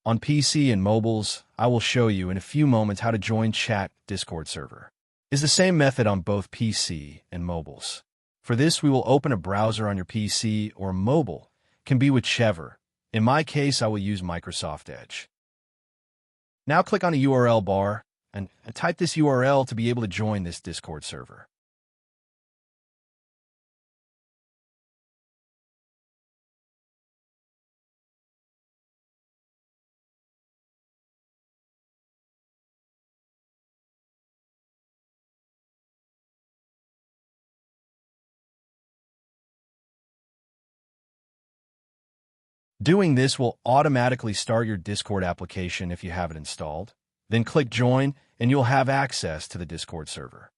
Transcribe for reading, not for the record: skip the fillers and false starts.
On PC and mobiles, I will show you in a few moments how to join Chat Discord server. It's the same method on both PC and mobiles. For this, we will open a browser on your PC or mobile, can be whichever. In my case, I will use Microsoft Edge. Now click on a URL bar and type this URL to be able to join this Discord server. Doing this will automatically start your Discord application if you have it installed. Then click Join, and you'll have access to the Discord server.